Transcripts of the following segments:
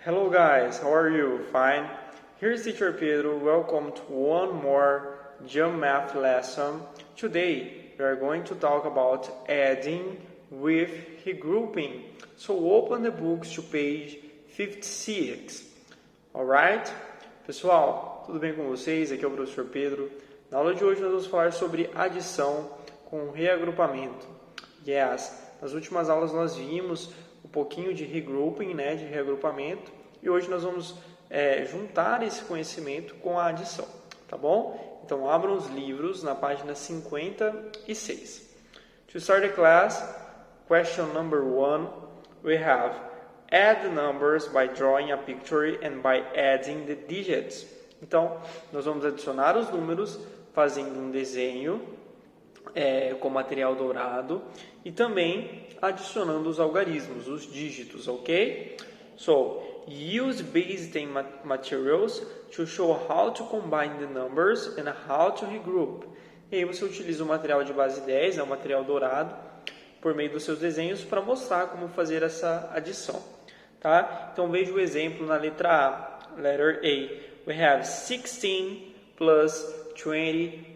Hello guys, how are you? Fine? Here's teacher Pedro. Welcome to one more Jump Math lesson. Today we are going to talk about adding with regrouping. So open the books to page 56. Alright? Pessoal, tudo bem com vocês? Aqui é o professor Pedro. Na aula de hoje nós vamos falar sobre adição com reagrupamento. Yes, nas últimas aulas nós vimos um pouquinho de regrouping, né, de reagrupamento, e hoje nós vamos juntar esse conhecimento com a adição, tá bom? Então abram os livros na página 56. To start the class, question number 1, we have add the numbers by drawing a picture and by adding the digits. Então, nós vamos adicionar os números fazendo um desenho com material dourado e também adicionando os algarismos, os dígitos, ok? So, use base 10 materials to show how to combine the numbers and how to regroup. E aí você utiliza o material de base 10, o material dourado, por meio dos seus desenhos para mostrar como fazer essa adição, tá? Então veja o exemplo na letra A, letter A. We have 16 plus 25.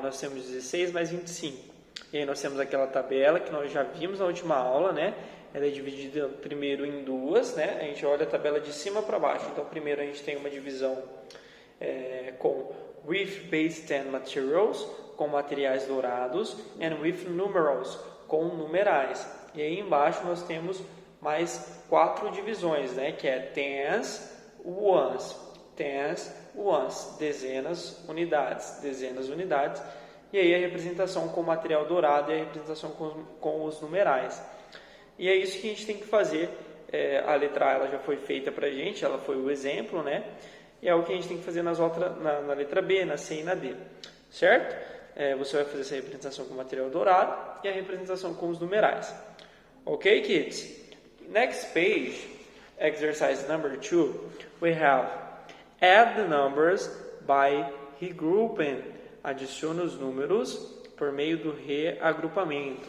Nós temos 16 mais 25. E aí nós temos aquela tabela que nós já vimos na última aula, né? Ela é dividida primeiro em duas, né? A gente olha a tabela de cima para baixo. Então, primeiro a gente tem uma divisão com with base 10 materials, com materiais dourados, and with numerals, com numerais. E aí embaixo nós temos mais 4 divisões, né? Que é tens, ones, dezenas, unidades. E aí a representação com material dourado e a representação com os numerais. E é isso que a gente tem que fazer. A letra A ela já foi feita para a gente, ela foi o exemplo, né? E é o que a gente tem que fazer na letra B, na C e na D. Certo? Você vai fazer essa representação com material dourado e a representação com os numerais. Ok, kids? Next page, exercise number 2, we have add the numbers by regrouping. Adicione os números por meio do reagrupamento.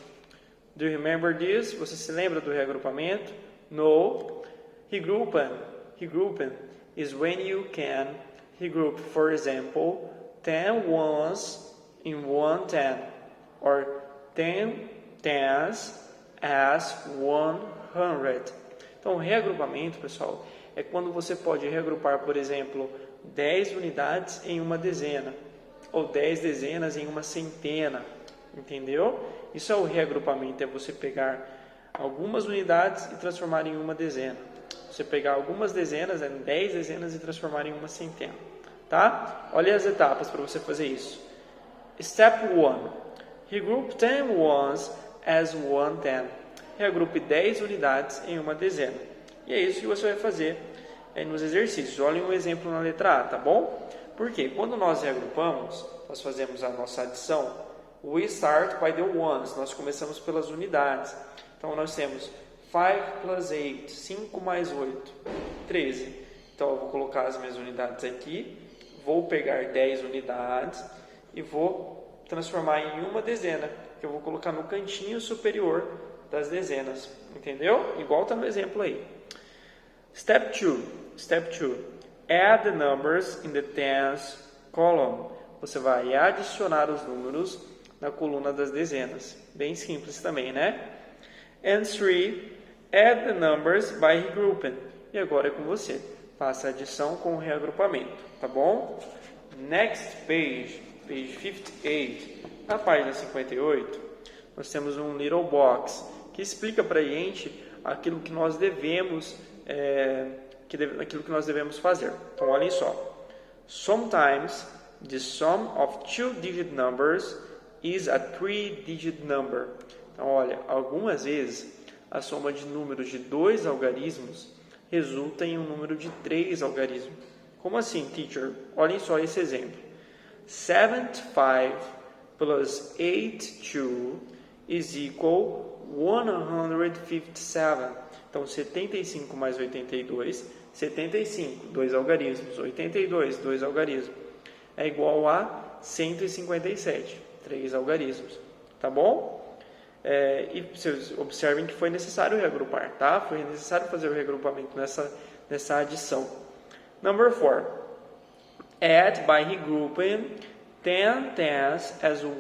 Do you remember this? Você se lembra do reagrupamento? No. Regrouping is when you can regroup, for example, 10 ones in one 10, or 10 tens as 100. Então, reagrupamento, pessoal, é quando você pode reagrupar, por exemplo, 10 unidades em uma dezena, ou 10 dezenas em uma centena, entendeu? Isso é o reagrupamento, é você pegar algumas unidades e transformar em uma dezena. Você pegar algumas dezenas, 10 dezenas e transformar em uma centena, tá? Olha as etapas para você fazer isso. Step 1. Regroup 10 ones as one 10. Reagrupe 10 unidades em uma dezena. E é isso que você vai fazer nos exercícios. Olhem um exemplo na letra A, tá bom? Porque quando nós reagrupamos, nós fazemos a nossa adição, we start by the ones, nós começamos pelas unidades. Então nós temos 5 plus 8, 5 mais 8, 13. Então eu vou colocar as minhas unidades aqui, vou pegar 10 unidades e vou transformar em uma dezena, que eu vou colocar no cantinho superior das dezenas, entendeu? Igual está no exemplo aí. Step 2. Add the numbers in the tens column. Você vai adicionar os números na coluna das dezenas. Bem simples também, né? And 3. Add the numbers by regrouping. E agora é com você. Faça a adição com o reagrupamento, tá bom? Next page, page 58. Na página 58, nós temos um little box que explica pra gente aquilo que nós devemos aquilo que nós devemos fazer. Então, olhem só. Sometimes, the sum of two-digit numbers is a three-digit number. Então, olha, algumas vezes, a soma de números de 2 algarismos resulta em um número de 3 algarismos. Como assim, teacher? Olhem só esse exemplo. 75 plus 82 is equal 157. Então, 75 mais 82, 75, 2 algarismos, 82, 2 algarismos, é igual a 157, 3 algarismos, tá bom? E vocês observem que foi necessário reagrupar, tá? Foi necessário fazer o reagrupamento dessa adição. Number 4. Add by regrouping 10 tens as 100.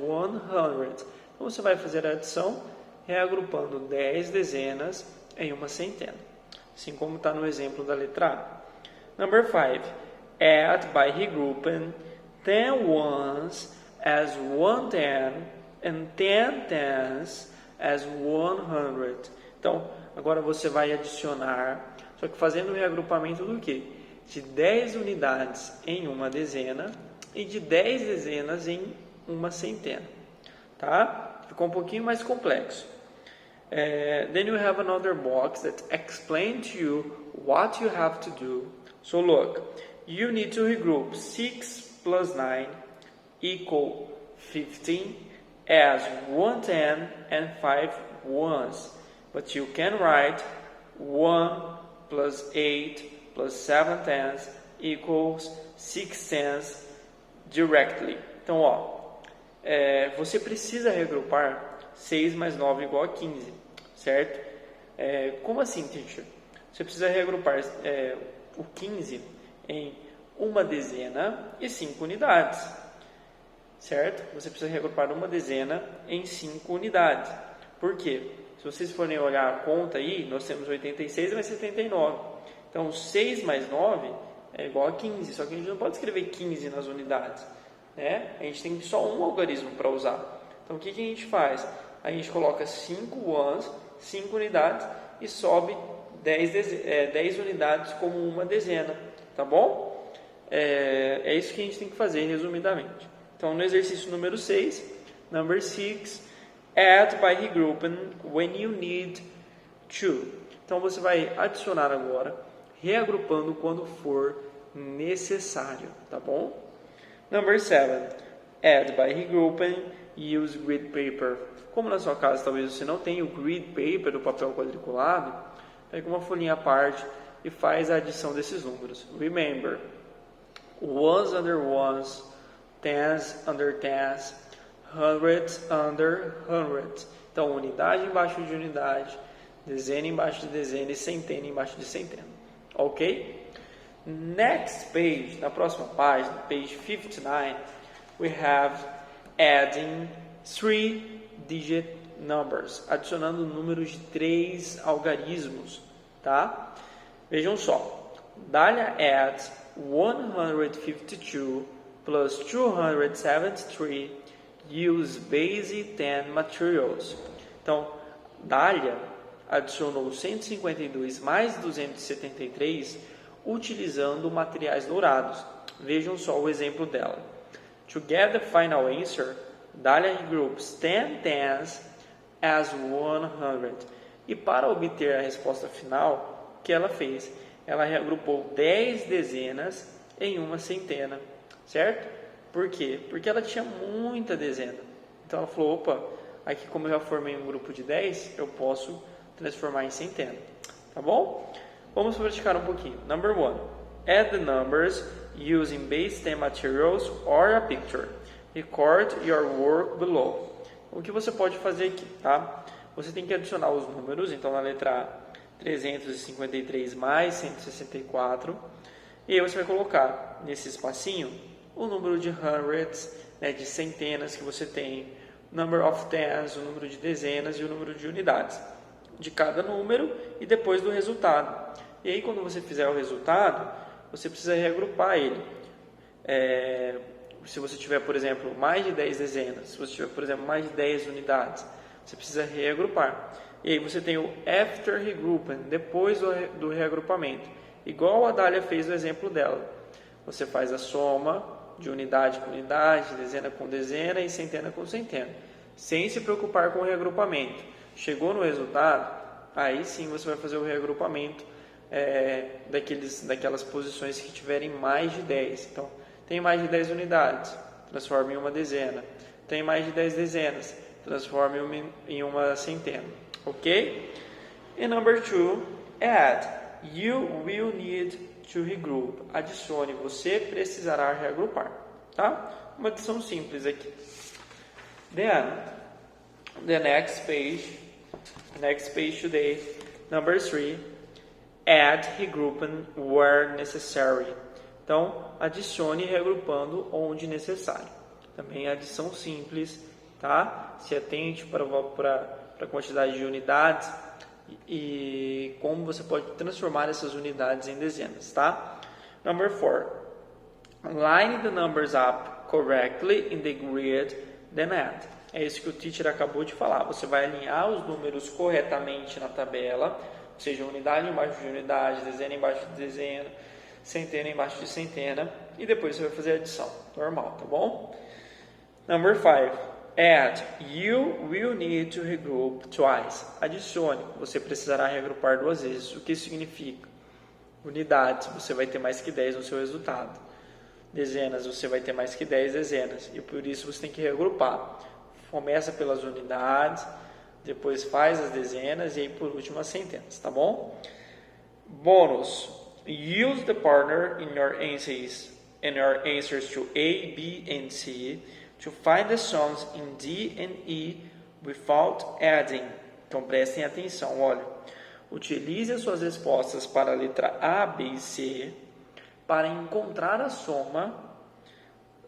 Então, você vai fazer a adição reagrupando 10 dezenas em uma centena, assim como está no exemplo da letra A. Number 5. Add by regrouping 10 ones as 110 and 10 tens as 100. Então, agora você vai adicionar, só que fazendo o reagrupamento do quê? De 10 unidades em uma dezena e de 10 dezenas em uma centena. Tá? Ficou um pouquinho mais complexo. Then you have another box that explains to you what you have to do. So look, you need to regroup 6 plus 9 equal 15 as 110 and 5 ones. But you can write 1 plus 8 plus 7 tens equals 6 tens directly. Então, você precisa reagrupar 6 mais 9 igual a 15, certo? Como assim, teacher? Você precisa reagrupar o 15 em uma dezena e 5 unidades, certo? Você precisa reagrupar uma dezena em 5 unidades. Por quê? Se vocês forem olhar a conta aí, nós temos 86 mais 79. Então, 6 mais 9 é igual a 15, só que a gente não pode escrever 15 nas unidades, né? A gente tem só um algarismo para usar. Então, o que a gente faz? A gente coloca 5 ones, 5 unidades, e sobe 10 unidades como uma dezena, tá bom? É isso que a gente tem que fazer, resumidamente. Então, no exercício número 6, number 6, add by regrouping when you need to. Então, você vai adicionar agora, reagrupando quando for necessário, tá bom? Number 7, add by regrouping, use grid paper. Como na sua casa talvez você não tenha o grid paper, o papel quadriculado, pega uma folhinha à parte e faz a adição desses números. Remember, ones under ones, tens under tens, hundreds under hundreds. Então, unidade embaixo de unidade, dezena embaixo de dezena e centena embaixo de centena. Ok? Next page, na próxima página, page 59, we have adding 3-digit numbers, adicionando números de 3 algarismos, tá? Vejam só, Dália adds 152 plus 273 use base 10 materials. Então, Dália adicionou 152 mais 273 utilizando materiais dourados. Vejam só o exemplo dela. To get the final answer, Dália regroups 10 tens as 100. E para obter a resposta final, o que ela fez? Ela reagrupou 10 dezenas em uma centena, certo? Por quê? Porque ela tinha muita dezena. Então ela falou, opa, aqui como eu já formei um grupo de 10, eu posso transformar em centena. Tá bom? Vamos praticar um pouquinho. Number 1. Add the numbers using base 10 materials or a picture. Record your work below. O que você pode fazer aqui, tá? Você tem que adicionar os números, então na letra A, 353 mais 164. E aí você vai colocar nesse espacinho o número de hundreds, né, de centenas que você tem, number of tens, o número de dezenas e o número de unidades de cada número e depois do resultado. E aí quando você fizer o resultado, você precisa reagrupar ele. Se você tiver, por exemplo, mais de 10 dezenas, se você tiver, por exemplo, mais de 10 unidades, você precisa reagrupar. E aí você tem o after regrouping, depois do reagrupamento. Igual a Dália fez no exemplo dela. Você faz a soma de unidade com unidade, dezena com dezena e centena com centena, sem se preocupar com o reagrupamento. Chegou no resultado, aí sim você vai fazer o reagrupamento daquelas posições que tiverem mais de 10. Então, tem mais de 10 unidades, transforma em uma dezena. Tem mais de 10 dezenas, transforma em uma centena. Ok? And number 2, add. You will need to regroup. Adicione, você precisará reagrupar. Tá? Uma adição simples aqui. Then, the next page today, number 3, Add, regrouping where necessary. Então, adicione regrupando onde necessário. Também adição simples, tá? Se atente para a quantidade de unidades e como você pode transformar essas unidades em dezenas, tá? Number 4. Line the numbers up correctly in the grid, then add. É isso que o teacher acabou de falar. Você vai alinhar os números corretamente na tabela, ou seja, unidade embaixo de unidade, dezena embaixo de dezena, centena embaixo de centena, e depois você vai fazer a adição. Normal, tá bom? Number 5. Add. You will need to regroup twice. Adicione. Você precisará regrupar 2 vezes. O que isso significa? Unidades. Você vai ter mais que 10 no seu resultado. Dezenas. Você vai ter mais que 10 dezenas. E por isso você tem que regrupar. Começa pelas unidades, depois faz as dezenas e aí por último as centenas. Tá bom? Bônus. Use the partner in your answers to A, B, and C to find the sums in D and E without adding. Então prestem atenção, olha. Utilize as suas respostas para a letra A, B e C para encontrar a soma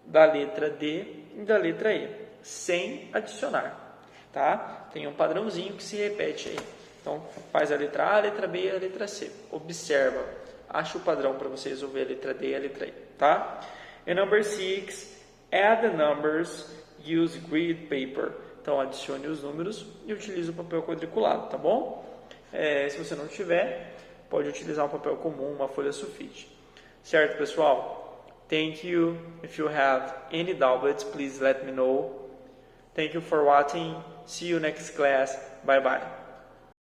da letra D e da letra E, sem adicionar, tá? Tem um padrãozinho que se repete aí. Então faz a letra A, a letra B e a letra C. Observa, acha o padrão para você resolver a letra D e a letra E, tá? E number 6. Add the numbers, use grid paper. Então, adicione os números e utilize o papel quadriculado, tá bom? Se você não tiver, pode utilizar um papel comum, uma folha sulfite. Certo, pessoal? Thank you. If you have any doubts, please let me know. Thank you for watching. See you next class. Bye bye.